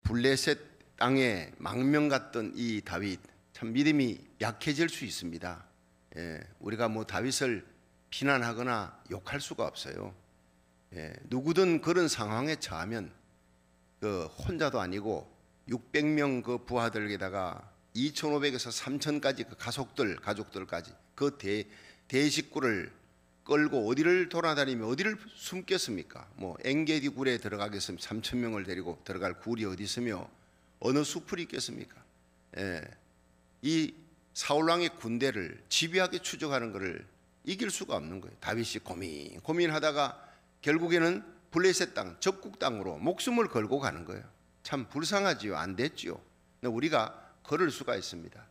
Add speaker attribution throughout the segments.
Speaker 1: 블레셋 땅에 망명 갔던 이 다윗, 참 믿음이 약해질 수 있습니다. 우리가 뭐 다윗을 비난하거나 욕할 수가 없어요. 누구든 그런 상황에 처하면 혼자도 아니고 600명 그 부하들에다가 2,500에서 3,000까지 그 가족들까지 그 대식구를 끌고 어디를 돌아다니며 어디를 숨겠습니까? 뭐 엥게디 굴에 들어가겠으면 3,000명을 데리고 들어갈 굴이 어디 있으며 어느 숲을 있겠습니까? 이 사울왕의 군대를 집요하게 추적하는 것을 이길 수가 없는 거예요. 다윗이 고민하다가 결국에는 블레셋 땅, 적국 땅으로 목숨을 걸고 가는 거예요. 참 불쌍하지요. 안 됐지요. 우리가 걸을 수가 있습니다.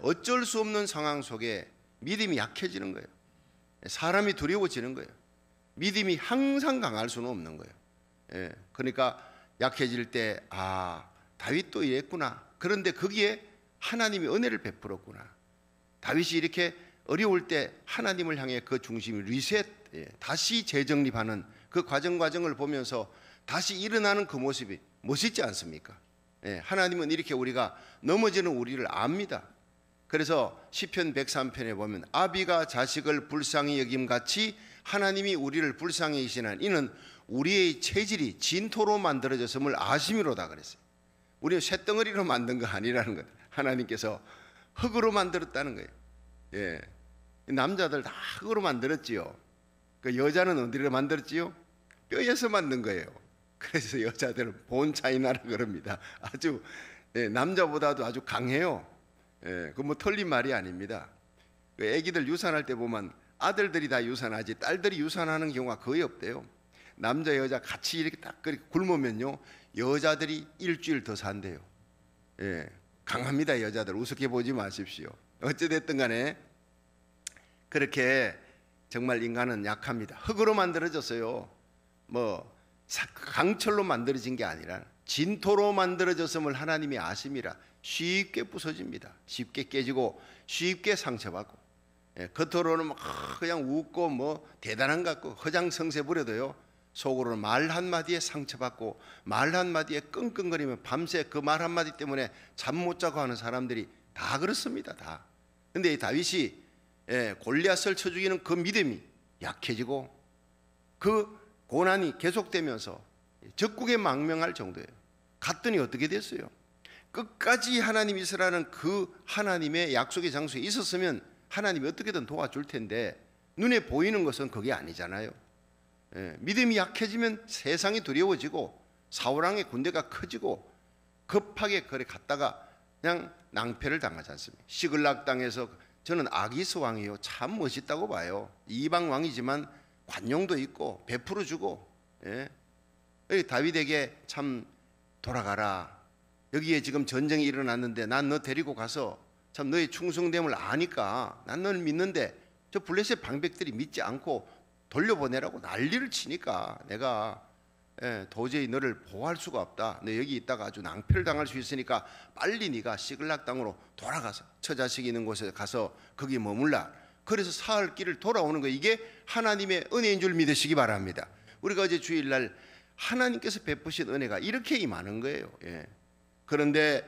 Speaker 1: 어쩔 수 없는 상황 속에 믿음이 약해지는 거예요. 사람이 두려워지는 거예요. 믿음이 항상 강할 수는 없는 거예요. 그러니까 약해질 때 다윗도 이랬구나. 그런데 거기에 하나님이 은혜를 베풀었구나. 다윗이 이렇게 어려울 때 하나님을 향해 그 중심이 리셋, 다시 재정립하는 그 과정을 보면서 다시 일어나는 그 모습이 멋있지 않습니까? 하나님은 이렇게 우리가 넘어지는 우리를 압니다. 그래서 시편 103편에 보면 아비가 자식을 불쌍히 여김같이 하나님이 우리를 불쌍히 여기시나니 이는 우리의 체질이 진토로 만들어졌음을 아심이로다 그랬어요. 우리는 쇳덩어리로 만든 거 아니라는 것. 하나님께서 흙으로 만들었다는 거예요. 남자들 다 흙으로 만들었지요. 그 여자는 어디로 만들었지요? 뼈에서 만든 거예요. 그래서 여자들은 본차이나라 그럽니다. 아주 남자보다도 아주 강해요. 그 뭐 틀린 말이 아닙니다. 그 애기들 유산할 때 보면 아들들이 다 유산하지 딸들이 유산하는 경우가 거의 없대요. 남자 여자 같이 이렇게 딱 굶으면요 여자들이 일주일 더 산대요. 강합니다. 여자들 우습게 보지 마십시오. 어찌됐든 간에 그렇게 정말 인간은 약합니다. 흙으로 만들어졌어요. 뭐 강철로 만들어진 게 아니라 진토로 만들어졌음을 하나님이 아심이라. 쉽게 부서집니다. 쉽게 깨지고 쉽게 상처받고 겉으로는 그냥 웃고 뭐 대단한 것 같고 허장성세 부려도요 속으로는 말 한마디에 상처받고 말 한마디에 끙끙거리며 밤새 그 말 한마디 때문에 잠 못 자고 하는 사람들이 다 그렇습니다. 다. 근데 이 다윗이 골리앗을 쳐 죽이는 그 믿음이 약해지고 그 고난이 계속되면서 적국에 망명할 정도예요. 갔더니 어떻게 됐어요? 끝까지 하나님이 있으라는 그 하나님의 약속의 장소에 있었으면 하나님이 어떻게든 도와줄 텐데 눈에 보이는 것은 그게 아니잖아요. 믿음이 약해지면 세상이 두려워지고 사울왕의 군대가 커지고 급하게 그래 갔다가 그냥 낭패를 당하지 않습니까? 시글락 땅에서 저는 아기스 왕이요 참 멋있다고 봐요. 이방 왕이지만 관용도 있고 베풀어 주고 다윗에게 참 돌아가라. 여기에 지금 전쟁이 일어났는데 난 너 데리고 가서 참 너의 충성됨을 아니까 난 너를 믿는데 저 블레셋 방백들이 믿지 않고 돌려보내라고 난리를 치니까 내가 도저히 너를 보호할 수가 없다. 너 여기 있다가 아주 낭패를 당할 수 있으니까 빨리 네가 시글락 땅으로 돌아가서 처자식이 있는 곳에 가서 거기 머물라. 그래서 사흘 길을 돌아오는 거 이게 하나님의 은혜인 줄 믿으시기 바랍니다. 우리가 어제 주일날 하나님께서 베푸신 은혜가 이렇게 임하는 거예요. 그런데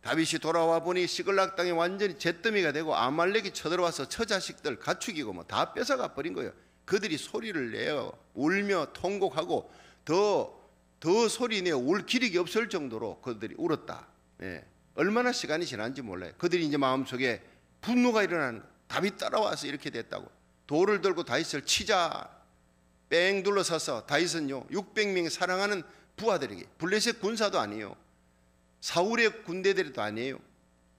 Speaker 1: 다윗이 돌아와 보니 시글락 땅이 완전히 잿더미가 되고 아말렉이 쳐들어와서 처자식들 가축이고 뭐 다 뺏어가 버린 거예요. 그들이 소리를 내어 울며 통곡하고 더 소리 내어 울 기력이 없을 정도로 그들이 울었다. 얼마나 시간이 지난지 몰라요. 그들이 이제 마음속에 분노가 일어나는 거예요. 다윗 따라와서 이렇게 됐다고. 돌을 들고 다윗을 치자. 뺑 둘러서서 다윗은요 600명의 사랑하는 부하들에게, 블레셋 군사도 아니에요, 사울의 군대들도 아니에요,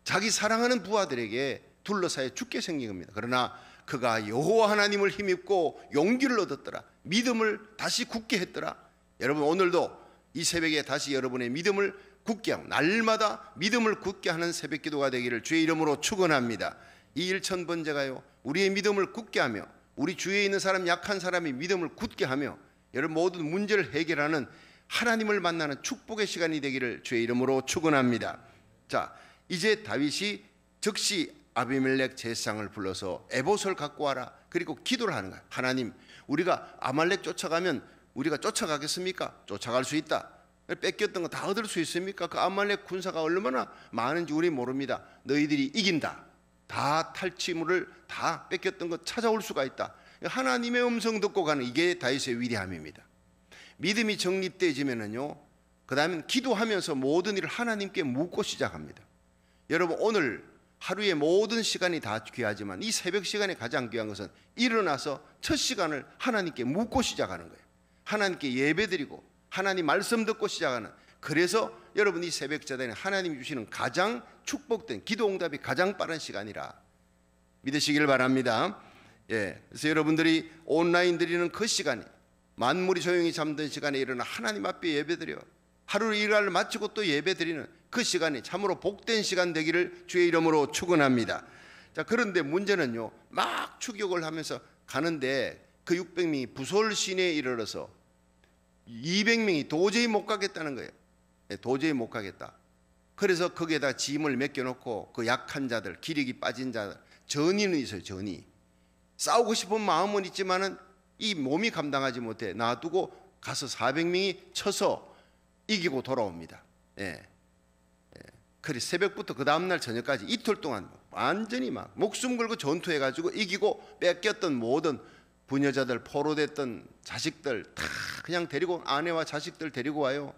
Speaker 1: 자기 사랑하는 부하들에게 둘러싸여 죽게 생긴 겁니다. 그러나 그가 여호와 하나님을 힘입고 용기를 얻었더라. 믿음을 다시 굳게 했더라. 여러분 오늘도 이 새벽에 다시 여러분의 믿음을 굳게 하고 날마다 믿음을 굳게 하는 새벽 기도가 되기를 주의 이름으로 축원합니다. 이 1000번제가요 우리의 믿음을 굳게 하며 우리 주위에 있는 사람, 약한 사람이 믿음을 굳게 하며 여러분 모든 문제를 해결하는 하나님을 만나는 축복의 시간이 되기를 주의 이름으로 축원합니다. 자, 이제 다윗이 즉시 아비멜렉 제사장을 불러서 에봇을 갖고 와라. 그리고 기도를 하는 거야. 하나님, 우리가 아말렉 쫓아가면 우리가 쫓아가겠습니까? 쫓아갈 수 있다. 뺏겼던 거 다 얻을 수 있습니까? 그 아말렉 군사가 얼마나 많은지 우리 모릅니다. 너희들이 이긴다. 다 탈취물을 다 뺏겼던 거 찾아올 수가 있다. 하나님의 음성 듣고 가는 이게 다윗의 위대함입니다. 믿음이 정립되어지면은요, 그 다음엔 기도하면서 모든 일을 하나님께 묻고 시작합니다. 여러분, 오늘 하루의 모든 시간이 다 귀하지만 이 새벽 시간이 가장 귀한 것은 일어나서 첫 시간을 하나님께 묻고 시작하는 거예요. 하나님께 예배드리고 하나님 말씀 듣고 시작하는, 그래서 여러분 이 새벽 자단에 하나님이 주시는 가장 축복된 기도 응답이 가장 빠른 시간이라 믿으시길 바랍니다. 그래서 여러분들이 온라인 드리는 그 시간이, 만물이 조용히 잠든 시간에 일어나 하나님 앞에 예배드려 하루 일과를 마치고 또 예배드리는 그 시간이 참으로 복된 시간 되기를 주의 이름으로 축원합니다. 자, 그런데 문제는요, 막 추격을 하면서 가는데 그 600명이 부솔 시내에 이르러서 200명이 도저히 못 가겠다는 거예요. 도저히 못 가겠다. 그래서 거기에다 짐을 맡겨놓고 그 약한 자들, 기력이 빠진 자들, 전이는 있어요. 전이 싸우고 싶은 마음은 있지만은 이 몸이 감당하지 못해 놔두고 가서 400명이 쳐서 이기고 돌아옵니다. 그래서 새벽부터 그 다음날 저녁까지 이틀 동안 완전히 막 목숨 걸고 전투해가지고 이기고 뺏겼던 모든 부녀자들, 포로됐던 자식들 다 그냥 데리고, 아내와 자식들 데리고 와요.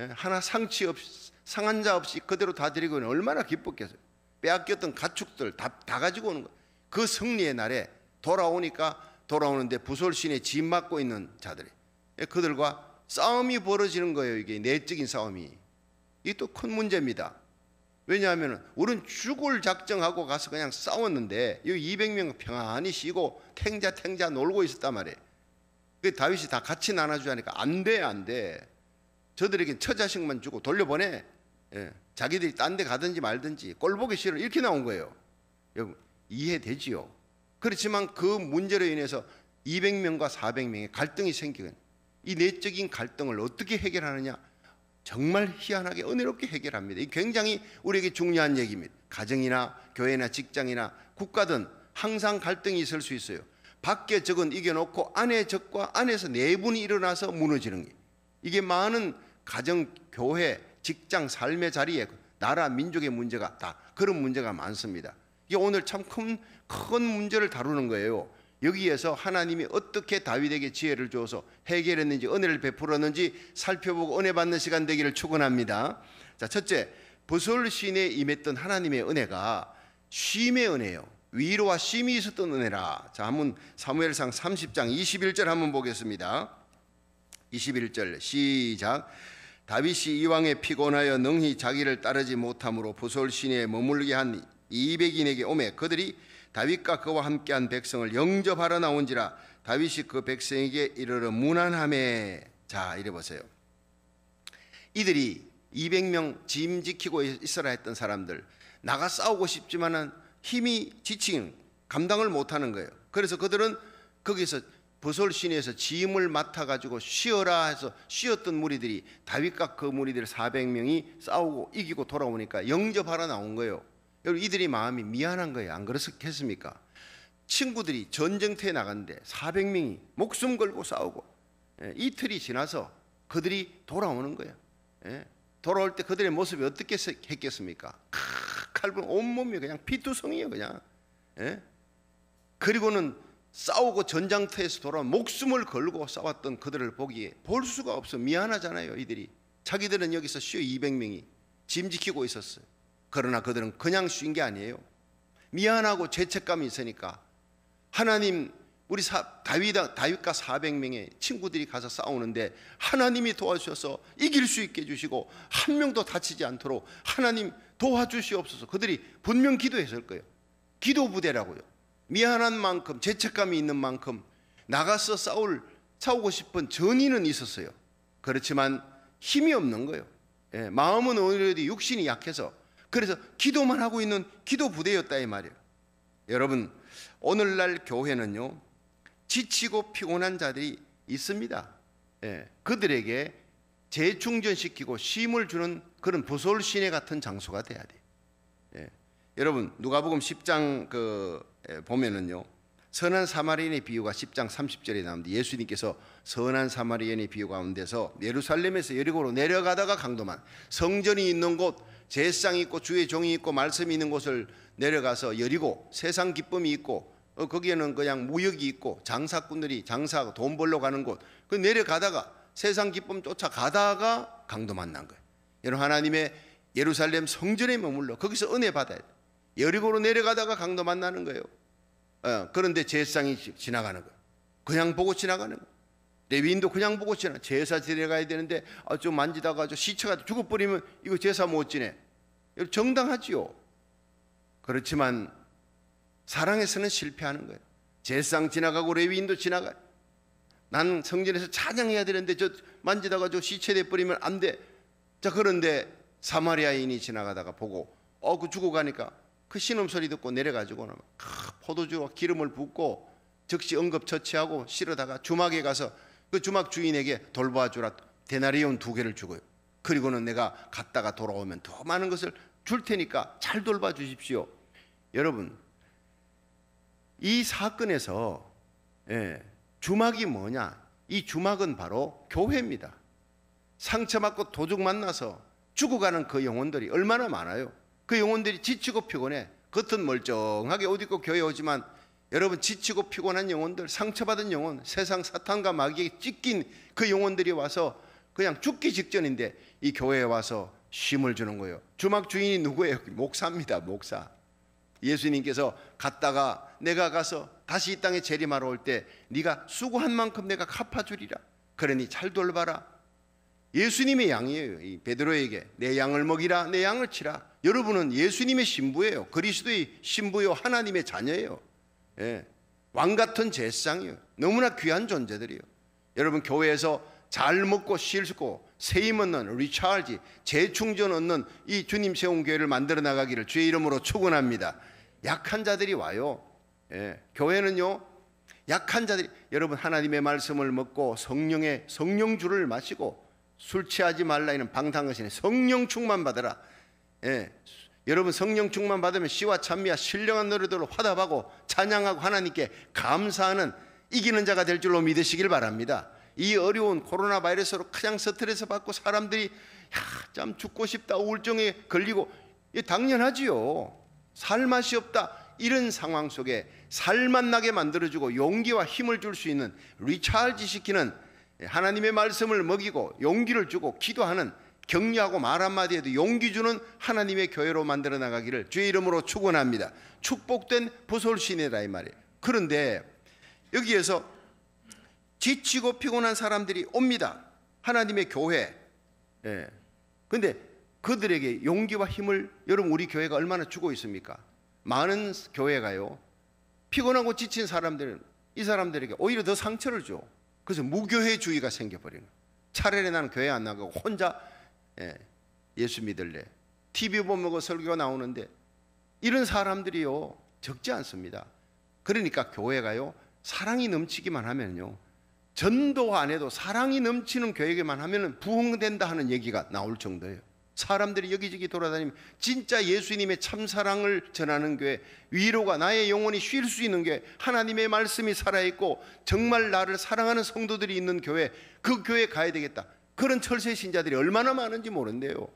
Speaker 1: 하나 상치 없이, 상한 자 없이 그대로 다 데리고 오는, 얼마나 기뻤겠어요. 빼앗겼던 가축들 다 가지고 오는 거예요. 그 승리의 날에 돌아오는데 부솔 시내에 짐 맡고 있는 자들이, 그들과 싸움이 벌어지는 거예요. 이게 내적인 싸움이. 이게 또 큰 문제입니다. 왜냐하면 우리는 죽을 작정하고 가서 그냥 싸웠는데 여기 200명 평안히 쉬고 탱자 놀고 있었단 말이에요. 그 다윗이 다 같이 나눠주자니까 안 돼. 저들에겐 처자식만 주고 돌려보내. 자기들이 딴 데 가든지 말든지 꼴보기 싫어, 이렇게 나온 거예요. 여러분, 이해되지요? 그렇지만 그 문제로 인해서 200명과 400명의 갈등이 생기건, 이 내적인 갈등을 어떻게 해결하느냐, 정말 희한하게 은혜롭게 해결합니다. 이 굉장히 우리에게 중요한 얘기입니다. 가정이나 교회나 직장이나 국가든 항상 갈등이 있을 수 있어요. 밖에 적은 이겨놓고 안에 적과 안에서 내분이 일어나서 무너지는 게, 이게 많은 가정, 교회, 직장, 삶의 자리에 나라, 민족의 문제가 다 그런 문제가 많습니다. 이게 오늘 참 큰 문제를 다루는 거예요. 여기에서 하나님이 어떻게 다윗에게 지혜를 주어서 해결했는지, 은혜를 베풀었는지 살펴보고 은혜 받는 시간 되기를 축원합니다. 자, 첫째, 부솔 시내에 임했던 하나님의 은혜가 쉼의 은혜예요. 위로와 쉼이 있었던 은혜라. 자, 한번 사무엘상 30장 21절 한번 보겠습니다. 21절 시작. 다윗이 이왕에 피곤하여 능히 자기를 따르지 못함으로 부솔 시내에 머물게 한 200인에게 오매 그들이 다윗과 그와 함께한 백성을 영접하러 나온지라. 다윗이 그 백성에게 이르러 무난하매. 자, 이래 보세요. 이들이 200명 짐 지키고 있어라 했던 사람들, 나가 싸우고 싶지만은 힘이 지치는, 감당을 못하는 거예요. 그래서 그들은 거기서 부솔 시내에서 짐을 맡아가지고 쉬어라 해서 쉬었던 무리들이, 다윗과 그 무리들 400명이 싸우고 이기고 돌아오니까 영접하러 나온 거예요. 여러분, 이들이 마음이 미안한 거예요. 안 그렇겠습니까? 친구들이 전쟁터에 나갔는데 400명이 목숨 걸고 싸우고 이틀이 지나서 그들이 돌아오는 거예요. 돌아올 때 그들의 모습이 어떻게 했겠습니까? 칼분 온몸이 그냥 피투성이에요. 그냥. 그리고는 싸우고 전장터에서 돌아온, 목숨을 걸고 싸웠던 그들을 보기에 볼 수가 없어. 미안하잖아요. 이들이 자기들은 여기서 쉬어 200명이 짐 지키고 있었어요. 그러나 그들은 그냥 쉰 게 아니에요. 미안하고 죄책감이 있으니까 하나님, 우리 다윗과 400명의 친구들이 가서 싸우는데 하나님이 도와주셔서 이길 수 있게 해주시고 한 명도 다치지 않도록 하나님 도와주시옵소서. 그들이 분명 기도했을 거예요. 기도 부대라고요. 미안한 만큼, 죄책감이 있는 만큼 나가서 싸우고 싶은 전의는 있었어요. 그렇지만 힘이 없는 거예요. 마음은 오히려 육신이 약해서, 그래서 기도만 하고 있는 기도 부대였다 이 말이에요. 여러분, 오늘날 교회는요, 지치고 피곤한 자들이 있습니다. 그들에게 재충전시키고 쉼을 주는 그런 부솔 시내 같은 장소가 돼야 돼요. 여러분, 누가복음 10장 보면은요, 선한 사마리아인의 비유가 10장 30절에 나오는데 예수님께서 선한 사마리아인의 비유 가운데서 예루살렘에서 여리고로 내려가다가 강도만 성전이 있는 곳, 제사장이 있고 주의 종이 있고 말씀이 있는 곳을 내려가서 여리고 세상 기쁨이 있고 거기에는 그냥 무역이 있고 장사꾼들이 장사하고 돈 벌러 가는 곳, 그 내려가다가 세상 기쁨 쫓아가다가 강도 만난 거예요. 여러분, 하나님의 예루살렘 성전에 머물러 거기서 은혜 받아야 돼요. 여리고로 내려가다가 강도 만나는 거예요. 그런데 제사장이 지나가는 거예요. 그냥 보고 지나가는 거예요. 레위인도 그냥 보고 지나가. 제사 지내가야 되는데 좀 만지다가 시체가 죽어버리면 이거 제사 못 지내. 정당하지요. 그렇지만 사랑에서는 실패하는 거예요. 제사장 지나가고 레위인도 지나가요. 난 성전에서 찬양해야 되는데 저 만지다가 저 시체 돼버리면 안 돼. 자, 그런데 사마리아인이 지나가다가 보고 그 죽어가니까 그 신음소리 듣고 내려가지고 포도주와 기름을 붓고 즉시 응급처치하고 실어다가 주막에 가서 그 주막 주인에게 돌봐주라 데나리온 2개를 주고요. 그리고는 내가 갔다가 돌아오면 더 많은 것을 줄 테니까 잘 돌봐주십시오. 여러분, 이 사건에서 주막이 뭐냐? 이 주막은 바로 교회입니다. 상처받고 도둑 만나서 죽어가는 그 영혼들이 얼마나 많아요. 그 영혼들이 지치고 피곤해. 겉은 멀쩡하게 옷 입고 교회 오지만 여러분, 지치고 피곤한 영혼들, 상처받은 영혼, 세상 사탄과 마귀에게 찢긴 그 영혼들이 와서 그냥 죽기 직전인데 이 교회에 와서 쉼을 주는 거예요. 주막 주인이 누구예요? 목사입니다. 목사. 예수님께서 갔다가 내가 가서 다시 이 땅에 재림하러 올 때 네가 수고한 만큼 내가 갚아주리라. 그러니 잘 돌봐라. 예수님의 양이에요. 이 베드로에게 내 양을 먹이라, 내 양을 치라. 여러분은 예수님의 신부예요. 그리스도의 신부요, 하나님의 자녀예요. 왕 같은 제사장이에요. 너무나 귀한 존재들이에요. 여러분, 교회에서 잘 먹고 쉴고 세임 얻는 리차지, 재충전 얻는 이 주님 세운 교회를 만들어 나가기를 주의 이름으로 축원합니다. 약한 자들이 와요. 교회는요, 약한 자들이, 여러분, 하나님의 말씀을 먹고 성령주를 마시고 술 취하지 말라 이는 방탕하시네. 성령 충만 받으라. 여러분, 성령 충만 받으면 시와 찬미와 신령한 노래들로 화답하고 찬양하고 하나님께 감사하는 이기는 자가 될 줄로 믿으시길 바랍니다. 이 어려운 코로나 바이러스로 그냥 스트레스 받고 사람들이 참 죽고 싶다, 우울증에 걸리고, 당연하지요. 살 맛이 없다, 이런 상황 속에 살맛 나게 만들어주고 용기와 힘을 줄 수 있는 리차지 시키는, 하나님의 말씀을 먹이고 용기를 주고 기도하는, 격려하고 말 한마디에도 용기 주는 하나님의 교회로 만들어 나가기를 주의 이름으로 축원합니다. 축복된 부솔신이라 이 말이에요. 그런데 여기에서 지치고 피곤한 사람들이 옵니다. 하나님의 교회. 근데 그들에게 용기와 힘을 여러분, 우리 교회가 얼마나 주고 있습니까? 많은 교회가요, 피곤하고 지친 사람들은 이 사람들에게 오히려 더 상처를 줘. 그래서 무교회주의가 생겨버리는 거예요. 차라리 나는 교회 안 나가고 혼자 예수 믿을래. TV 보면 그 설교가 나오는데 이런 사람들이요, 적지 않습니다. 그러니까 교회가요, 사랑이 넘치기만 하면요, 전도 안 해도 사랑이 넘치는 교회만 하면 부흥된다 하는 얘기가 나올 정도예요. 사람들이 여기저기 돌아다니면 진짜 예수님의 참사랑을 전하는 교회, 위로가, 나의 영혼이 쉴 수 있는 교회, 하나님의 말씀이 살아있고 정말 나를 사랑하는 성도들이 있는 교회, 그 교회에 가야 되겠다. 그런 철새 신자들이 얼마나 많은지 모른대요.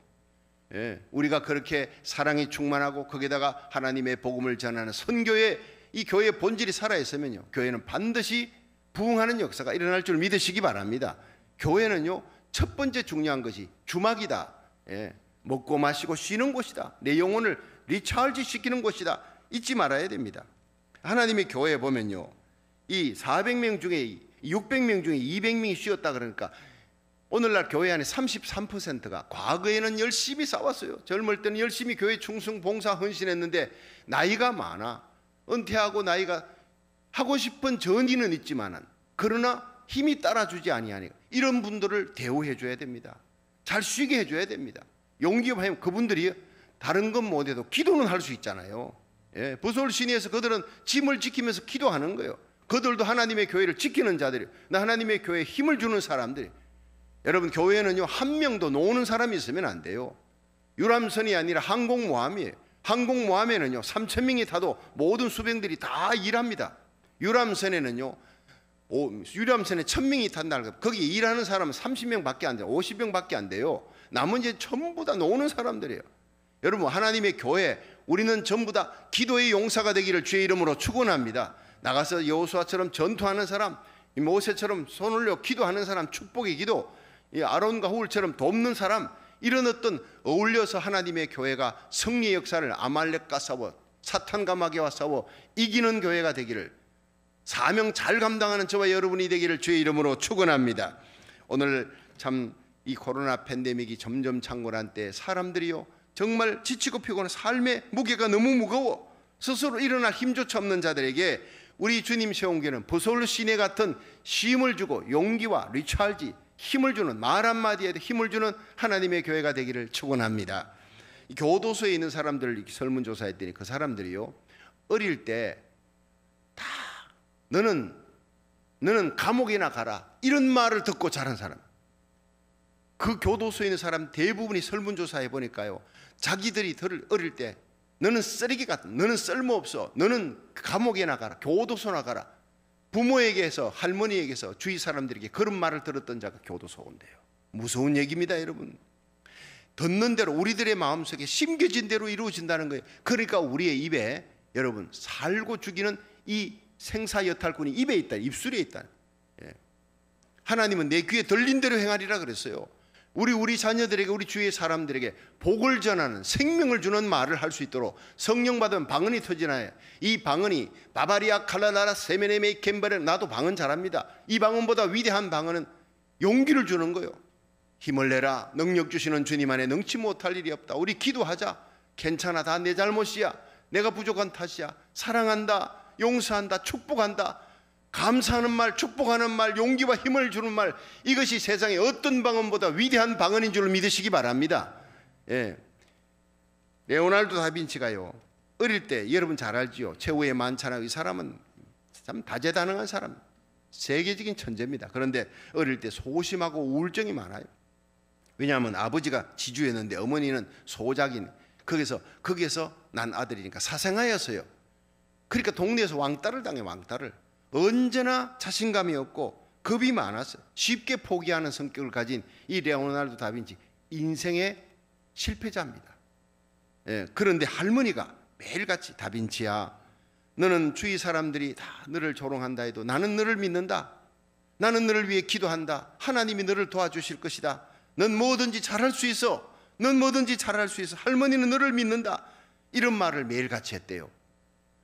Speaker 1: 우리가 그렇게 사랑이 충만하고 거기다가 하나님의 복음을 전하는 선교회, 이 교회의 본질이 살아있으면요, 교회는 반드시 부흥하는 역사가 일어날 줄 믿으시기 바랍니다. 교회는요, 첫 번째 중요한 것이 주막이다. 먹고 마시고 쉬는 곳이다. 내 영혼을 리차지 시키는 곳이다. 잊지 말아야 됩니다. 하나님의 교회에 보면요, 이 400명 중에 600명 중에 200명이 쉬었다 그러니까 오늘날 교회 안에 33%가 과거에는 열심히 싸웠어요. 젊을 때는 열심히 교회 충성 봉사 헌신했는데 나이가 많아. 은퇴하고 나이가 하고 싶은 전의는 있지만은 그러나 힘이 따라주지 아니하니까 이런 분들을 대우해 줘야 됩니다. 잘 쉬게 해줘야 됩니다. 용기가 하면 그분들이 다른 건 못해도 기도는 할 수 있잖아요. 부솔신이에서 그들은 짐을 지키면서 기도하는 거예요. 그들도 하나님의 교회를 지키는 자들이에요. 나 하나님의 교회에 힘을 주는 사람들이. 여러분, 교회는요, 한 명도 노는 사람이 있으면 안 돼요. 유람선이 아니라 항공모함이에요. 항공모함에는요 3,000명이 타도 모든 수병들이 다 일합니다. 유람선에는요, 유람선에 1000명이 탄다는 거, 거기 일하는 사람은 30명밖에 안 돼요. 50명밖에 안 돼요. 나머지 전부 다 노는 사람들이에요. 여러분, 하나님의 교회, 우리는 전부 다 기도의 용사가 되기를 주의 이름으로 축원합니다. 나가서 여호수아처럼 전투하는 사람, 모세처럼 손 올려 기도하는 사람, 축복의 기도, 아론과 훌처럼 돕는 사람, 이런 어떤 어울려서 하나님의 교회가 승리의 역사를 아말렉과 싸워, 사탄과 마귀와 싸워 이기는 교회가 되기를, 사명 잘 감당하는 저와 여러분이 되기를 주의 이름으로 축원합니다. 오늘 참 이 코로나 팬데믹이 점점 창궐한 때 사람들이요, 정말 지치고 피곤한 삶의 무게가 너무 무거워 스스로 일어날 힘조차 없는 자들에게 우리 주님 세운 교회는 부솔 시내 같은 힘을 주고 용기와 리찰지, 힘을 주는, 말 한마디에도 힘을 주는 하나님의 교회가 되기를 축원합니다. 교도소에 있는 사람들을 설문조사했더니 그 사람들이요, 어릴 때 다 너는 감옥이나 가라 이런 말을 듣고 자란 사람, 그 교도소에 있는 사람 대부분이 설문조사해 보니까요, 자기들이 어릴 때 너는 쓰레기 같다, 너는 쓸모없어, 너는 감옥에 나가라, 교도소나 가라, 부모에게서, 할머니에게서, 주위 사람들에게 그런 말을 들었던 자가 교도소 온대요. 무서운 얘기입니다, 여러분. 듣는 대로 우리들의 마음속에 심겨진 대로 이루어진다는 거예요. 그러니까 우리의 입에, 여러분, 살고 죽이는 이 생사여탈꾼이 입에 있다, 입술에 있다. 하나님은 내 귀에 들린 대로 행하리라 그랬어요. 우리 자녀들에게, 우리 주위의 사람들에게 복을 전하는, 생명을 주는 말을 할 수 있도록 성령 받은 방언이 터지나요? 이 방언이 바바리아 칼라나라 세메네메이 켐바레, 나도 방언 잘합니다. 이 방언보다 위대한 방언은 용기를 주는 거예요. 힘을 내라, 능력 주시는 주님 안에 능치 못할 일이 없다. 우리 기도하자. 괜찮아, 다 내 잘못이야, 내가 부족한 탓이야, 사랑한다, 용서한다, 축복한다, 감사하는 말, 축복하는 말, 용기와 힘을 주는 말, 이것이 세상의 어떤 방언보다 위대한 방언인 줄 믿으시기 바랍니다. 레오나르도 다빈치가요, 어릴 때, 여러분 잘 알지요, 최후의 만찬하, 이 사람은 참 다재다능한 사람, 세계적인 천재입니다. 그런데 어릴 때 소심하고 우울증이 많아요. 왜냐하면 아버지가 지주였는데 어머니는 소작인, 거기에서 난 아들이니까 사생아였어요. 그러니까 동네에서 왕따를 당해, 왕따를. 언제나 자신감이 없고 겁이 많았어요. 쉽게 포기하는 성격을 가진 이 레오나르도 다빈치, 인생의 실패자입니다. 그런데 할머니가 매일같이, 다빈치야, 너는 주위 사람들이 다 너를 조롱한다 해도 나는 너를 믿는다, 나는 너를 위해 기도한다, 하나님이 너를 도와주실 것이다, 넌 뭐든지 잘할 수 있어, 넌 뭐든지 잘할 수 있어, 할머니는 너를 믿는다, 이런 말을 매일같이 했대요.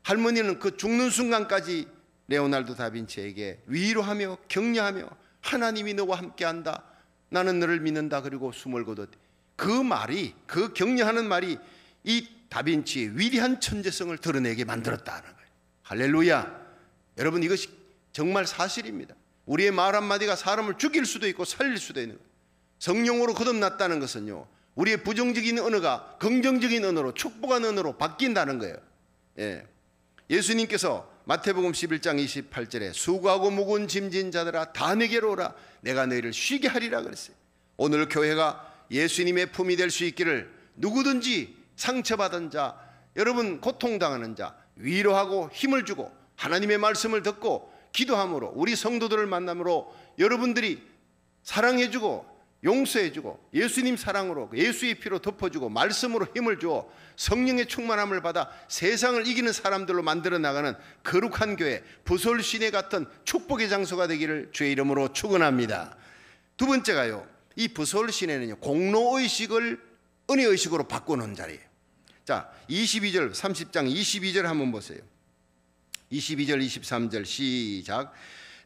Speaker 1: 할머니는 그 죽는 순간까지 레오나르도 다빈치에게 위로하며 격려하며 하나님이 너와 함께한다, 나는 너를 믿는다, 그리고 숨을 거뒀. 그 말이, 그 격려하는 말이 이 다빈치의 위대한 천재성을 드러내게 만들었다는 거예요. 할렐루야. 여러분, 이것이 정말 사실입니다. 우리의 말 한마디가 사람을 죽일 수도 있고 살릴 수도 있는 거예요. 성령으로 거듭났다는 것은요, 우리의 부정적인 언어가 긍정적인 언어로, 축복한 언어로 바뀐다는 거예요. 예수님께서 마태복음 11장 28절에 수고하고 무거운 짐진 자들아 다 내게로 오라, 내가 너희를 쉬게 하리라 그랬어요. 오늘 교회가 예수님의 품이 될 수 있기를, 누구든지 상처받은 자, 여러분 고통당하는 자 위로하고 힘을 주고 하나님의 말씀을 듣고 기도함으로, 우리 성도들을 만남으로 여러분들이 사랑해주고 용서해주고 예수님 사랑으로, 예수의 피로 덮어주고 말씀으로 힘을 주어 성령의 충만함을 받아 세상을 이기는 사람들로 만들어 나가는 거룩한 교회, 부솔 시내 같은 축복의 장소가 되기를 주의 이름으로 축원합니다. 두 번째가요, 이 부솔 시내는요, 공로의식을 은혜의식으로 바꾸는 자리예요. 자, 22절, 30장 22절 한번 보세요. 22절 23절 시작.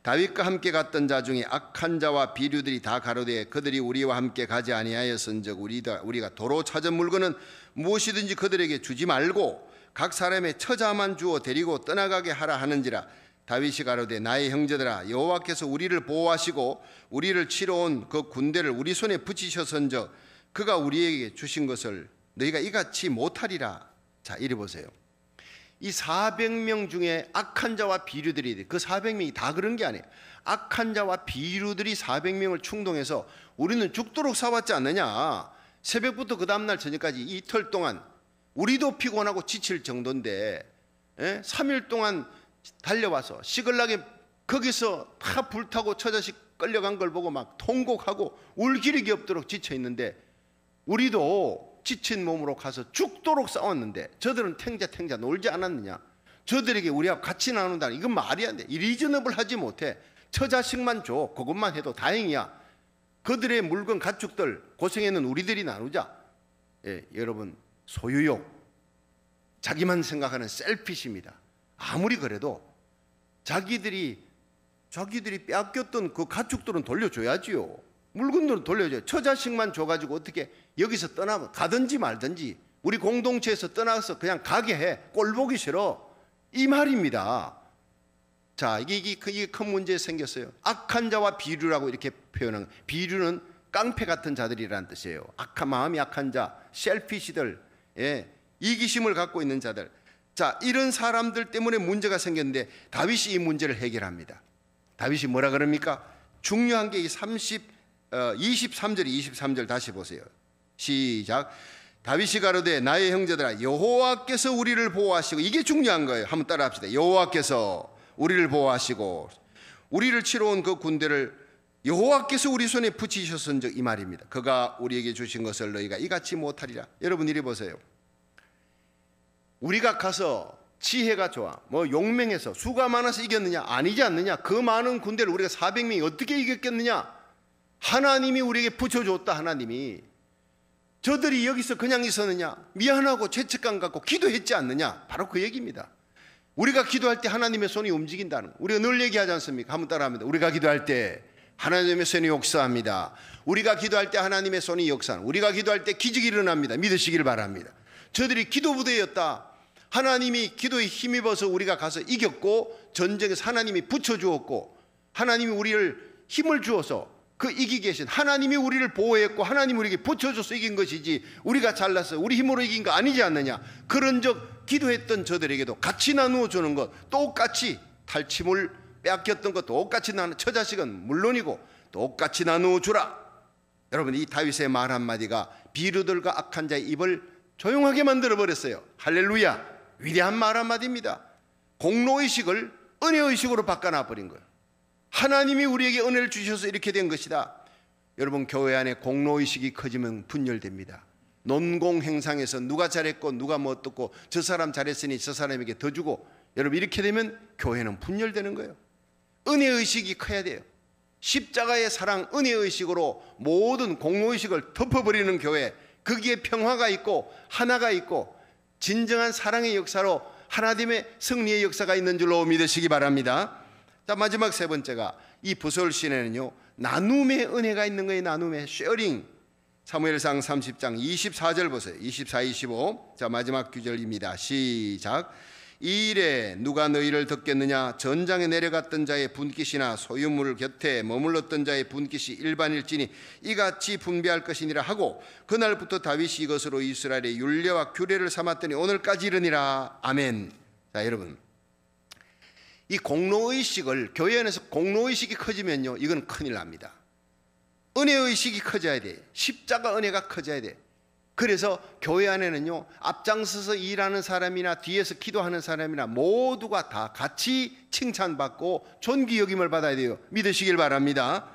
Speaker 1: 다윗과 함께 갔던 자 중에 악한 자와 비류들이 다 가로되 그들이 우리와 함께 가지 아니하였은즉 우리가 도로 찾은 물건은 무엇이든지 그들에게 주지 말고 각 사람의 처자만 주어 데리고 떠나가게 하라 하는지라. 다윗이 가로되 나의 형제들아, 여호와께서 우리를 보호하시고 우리를 치러 온 그 군대를 우리 손에 붙이셨은즉 그가 우리에게 주신 것을 너희가 이같이 못하리라. 자, 이리 보세요. 이 400명 중에 악한 자와 비류들이, 그 400명이 다 그런 게 아니에요. 악한 자와 비류들이 400명을 충동해서 우리는 죽도록 싸웠지 않느냐, 새벽부터 그 다음날 저녁까지 이틀 동안 우리도 피곤하고 지칠 정도인데 3일 동안 달려와서 시글락에 거기서 다 불타고 처자식 끌려간 걸 보고 막 통곡하고 울기력이 없도록 지쳐 있는데, 우리도 지친 몸으로 가서 죽도록 싸웠는데 저들은 탱자 놀지 않았느냐? 저들에게 우리하고 같이 나눈다, 이건 말이 안 돼. 리저너블 하지 못해. 처자식만 줘, 그것만 해도 다행이야. 그들의 물건 가축들 고생에는 우리들이 나누자. 예, 여러분, 소유욕, 자기만 생각하는 셀피시입니다. 아무리 그래도 자기들이 빼앗겼던 그 가축들은 돌려줘야지요. 물건들은 돌려줘요. 처자식만 줘가지고 어떻게 여기서 떠나면 가든지 말든지 우리 공동체에서 떠나서 그냥 가게 해. 꼴 보기 싫어. 이 말입니다. 자, 이게 큰 문제 생겼어요. 악한 자와 비류라고 이렇게 표현한, 비류는 깡패 같은 자들이라는 뜻이에요. 마음이 악한 자, 셀피시들, 예, 이기심을 갖고 있는 자들. 자, 이런 사람들 때문에 문제가 생겼는데 다윗이 이 문제를 해결합니다. 다윗이 뭐라 그럽니까? 중요한 게 이 23절 다시 보세요. 시작. 다윗이 가로되 나의 형제들아, 여호와께서 우리를 보호하시고, 이게 중요한 거예요. 한번 따라 합시다. 여호와께서 우리를 보호하시고 우리를 치러 온 그 군대를 여호와께서 우리 손에 붙이셨은즉, 이 말입니다. 그가 우리에게 주신 것을 너희가 이같이 못하리라. 여러분 이리 보세요. 우리가 가서 지혜가 좋아, 뭐 용맹해서 수가 많아서 이겼느냐? 아니지 않느냐? 그 많은 군대를 우리가 400명이 어떻게 이겼겠느냐? 하나님이 우리에게 붙여줬다. 하나님이. 저들이 여기서 그냥 있었느냐? 미안하고 죄책감 갖고 기도했지 않느냐? 바로 그 얘기입니다. 우리가 기도할 때 하나님의 손이 움직인다는 거. 우리가 늘 얘기하지 않습니까? 한번 따라합니다. 우리가 기도할 때 하나님의 손이 역사합니다. 우리가 기도할 때 하나님의 손이 역사합니다. 우리가 기도할 때 기적이 일어납니다. 믿으시길 바랍니다. 저들이 기도 부대였다. 하나님이 기도에 힘입어서 우리가 가서 이겼고, 전쟁에서 하나님이 붙여주었고, 하나님이 우리를 힘을 주어서 그 이기게 계신 하나님이 우리를 보호했고, 하나님이 우리에게 붙여줘서 이긴 것이지 우리가 잘났어 우리 힘으로 이긴 거 아니지 않느냐? 그런 적 기도했던 저들에게도 같이 나누어 주는 것, 똑같이 탈취물 빼앗겼던 것 똑같이 나누는, 처자식은 물론이고 똑같이 나누어 주라. 여러분, 이 다윗의 말 한마디가 비류들과 악한 자의 입을 조용하게 만들어 버렸어요. 할렐루야. 위대한 말 한마디입니다. 공로의식을 은혜의식으로 바꿔놔 버린 거예요. 하나님이 우리에게 은혜를 주셔서 이렇게 된 것이다. 여러분, 교회 안에 공로의식이 커지면 분열됩니다. 논공행상에서 누가 잘했고 누가 뭐 어떻고, 저 사람 잘했으니 저 사람에게 더 주고, 여러분 이렇게 되면 교회는 분열되는 거예요. 은혜의식이 커야 돼요. 십자가의 사랑, 은혜의식으로 모든 공로의식을 덮어버리는 교회, 거기에 평화가 있고 하나가 있고 진정한 사랑의 역사로 하나님의 승리의 역사가 있는 줄로 믿으시기 바랍니다. 자, 마지막 세 번째가, 이 부설신에는요 나눔의 은혜가 있는 거예요. 나눔의 쉐어링. 사무엘상 30장 24절 보세요. 24, 25. 자, 마지막 구절입니다. 시작. 이 일에 누가 너희를 덮겠느냐? 전장에 내려갔던 자의 분깃이나 소유물 곁에 머물렀던 자의 분깃이 일반일지니 이같이 분배할 것이니라 하고, 그날부터 다윗이 이것으로 이스라엘의 율례와 규례를 삼았더니 오늘까지 이르니라. 아멘. 자, 여러분, 이 공로의식을, 교회 안에서 공로의식이 커지면요 이건 큰일 납니다. 은혜의식이 커져야 돼. 십자가 은혜가 커져야 돼. 그래서 교회 안에는요 앞장서서 일하는 사람이나 뒤에서 기도하는 사람이나 모두가 다 같이 칭찬받고 존귀 여김을 받아야 돼요. 믿으시길 바랍니다.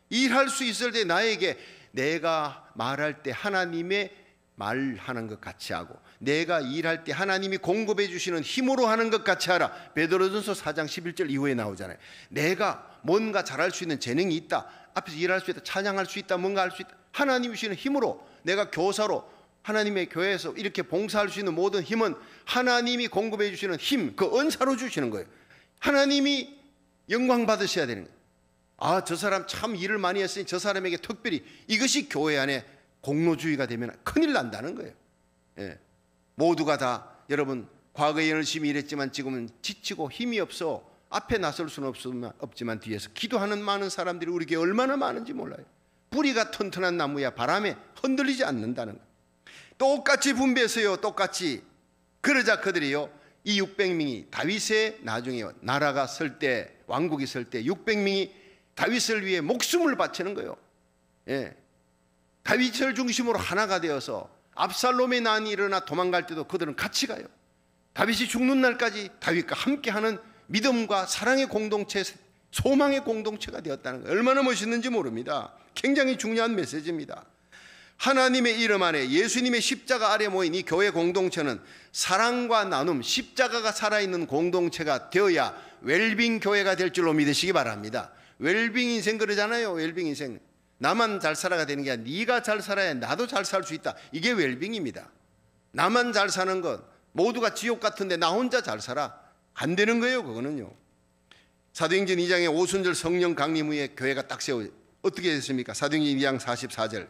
Speaker 1: 일할 수 있을 때 나에게 내가 말할 때 하나님의 말하는 것 같이 하고, 내가 일할 때 하나님이 공급해 주시는 힘으로 하는 것 같이 하라. 베드로전서 4장 11절 이후에 나오잖아요. 내가 뭔가 잘할 수 있는 재능이 있다, 앞에서 일할 수 있다, 찬양할 수 있다, 뭔가 할 수 있다, 하나님이 주시는 힘으로, 내가 교사로 하나님의 교회에서 이렇게 봉사할 수 있는 모든 힘은 하나님이 공급해 주시는 힘, 그 은사로 주시는 거예요. 하나님이 영광 받으셔야 되는 거예요. 아, 저 사람 참 일을 많이 했으니 저 사람에게 특별히, 이것이 교회 안에 공로주의가 되면 큰일 난다는 거예요. 예. 모두가 다, 여러분 과거에 열심히 일했지만 지금은 지치고 힘이 없어 앞에 나설 수는 없지만 뒤에서 기도하는 많은 사람들이 우리 교회에 얼마나 많은지 몰라요. 뿌리가 튼튼한 나무야 바람에 흔들리지 않는다는 거예요. 똑같이 분배했어요. 똑같이. 그러자 그들이요, 이 600명이 다윗의 나중에 나라가 설 때, 왕국이 설 때 600명이 다윗을 위해 목숨을 바치는 거예요. 예. 다윗을 중심으로 하나가 되어서 압살롬의 난이 일어나 도망갈 때도 그들은 같이 가요. 다윗이 죽는 날까지 다윗과 함께하는 믿음과 사랑의 공동체, 소망의 공동체가 되었다는 거예요. 얼마나 멋있는지 모릅니다. 굉장히 중요한 메시지입니다. 하나님의 이름 안에 예수님의 십자가 아래 모인 이 교회 공동체는 사랑과 나눔, 십자가가 살아있는 공동체가 되어야 웰빙 교회가 될 줄로 믿으시기 바랍니다. 웰빙 인생 그러잖아요. 웰빙 인생. 나만 잘 살아가 되는 게 아니라 네가 잘 살아야 나도 잘 살 수 있다. 이게 웰빙입니다. 나만 잘 사는 것, 모두가 지옥 같은데 나 혼자 잘 살아. 안 되는 거예요. 그거는요. 사도행전 2장에 오순절 성령 강림 후에 교회가 딱 세워 어떻게 됐습니까? 사도행전 2장 44절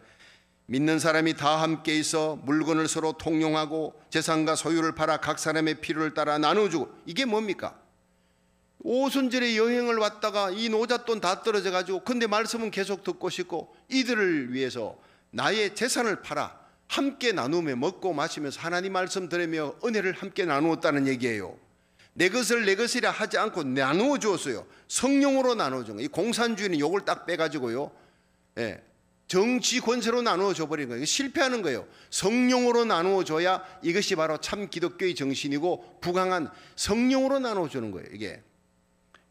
Speaker 1: 믿는 사람이 다 함께 있어 물건을 서로 통용하고 재산과 소유를 팔아 각 사람의 필요를 따라 나눠주고. 이게 뭡니까? 오순절에 여행을 왔다가 이 노잣돈 다 떨어져 가지고 근데 말씀은 계속 듣고 싶고 이들을 위해서 나의 재산을 팔아 함께 나누며 먹고 마시면서 하나님 말씀 들으며 은혜를 함께 나누었다는 얘기예요. 내 것을 내 것이라 하지 않고 나누어 주었어요. 성령으로 나누어 준 거예요. 이 공산주의는 요걸 딱 빼가지고요, 정치 권세로 나누어 줘버린 거예요. 실패하는 거예요. 성령으로 나누어 줘야 이것이 바로 참 기독교의 정신이고 부강한 성령으로 나누어 주는 거예요. 이게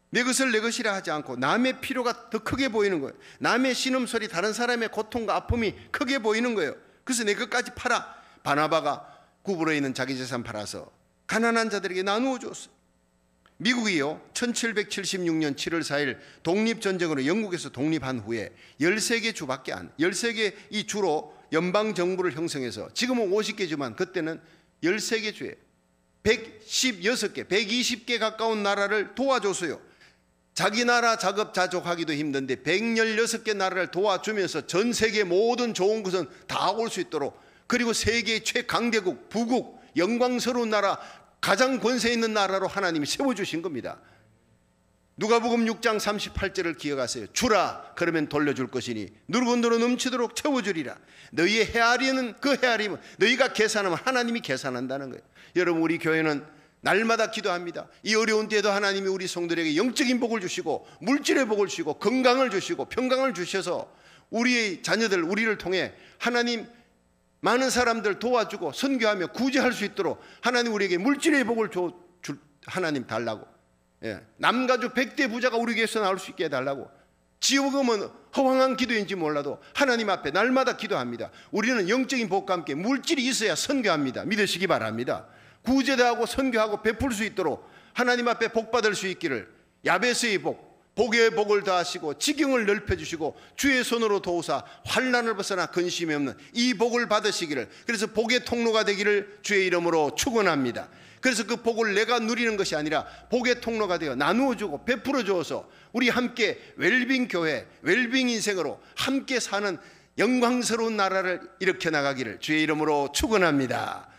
Speaker 1: 내 것을 내 것이라 하지 않고 남의 필요가 더 크게 보이는 거예요. 남의 신음소리, 다른 사람의 고통과 아픔이 크게 보이는 거예요. 그래서 내 것까지 팔아. 바나바가 구부러에 있는 자기 재산 팔아서 가난한 자들에게 나누어 줬어요. 미국이요 1776년 7월 4일 독립전쟁으로 영국에서 독립한 후에 13개 주밖에 안 13개 이 주로 연방정부를 형성해서 지금은 50개지만 그때는 13개 주에 116개 120개 가까운 나라를 도와줬어요. 자기 나라 자급자족하기도 힘든데 116개 나라를 도와주면서 전 세계 모든 좋은 것은 다 올 수 있도록, 그리고 세계 최강대국 부국 영광스러운 나라, 가장 권세 있는 나라로 하나님이 세워주신 겁니다. 누가복음 6장 38절을 기억하세요. 주라 그러면 돌려줄 것이니 누구더러 넘치도록 채워주리라. 너희의 헤아리는 그 헤아림은 너희가 계산하면 하나님이 계산한다는 거예요. 여러분, 우리 교회는 날마다 기도합니다. 이 어려운 때에도 하나님이 우리 성도들에게 영적인 복을 주시고 물질의 복을 주시고 건강을 주시고 평강을 주셔서 우리의 자녀들, 우리를 통해 하나님 많은 사람들 도와주고 선교하며 구제할 수 있도록 하나님 우리에게 물질의 복을 하나님 달라고, 남가주 100대 부자가 우리 교회에서 나올 수 있게 해달라고. 지옥음은 허황한 기도인지 몰라도 하나님 앞에 날마다 기도합니다. 우리는 영적인 복과 함께 물질이 있어야 선교합니다. 믿으시기 바랍니다. 구제도 하고 선교하고 베풀 수 있도록 하나님 앞에 복 받을 수 있기를, 야베스의 복, 복의 복을 더하시고 지경을 넓혀주시고 주의 손으로 도우사 환난을 벗어나 근심이 없는 이 복을 받으시기를, 그래서 복의 통로가 되기를 주의 이름으로 축원합니다. 그래서 그 복을 내가 누리는 것이 아니라 복의 통로가 되어 나누어주고 베풀어 주어서 우리 함께 웰빙 교회, 웰빙 인생으로 함께 사는 영광스러운 나라를 일으켜 나가기를 주의 이름으로 축원합니다.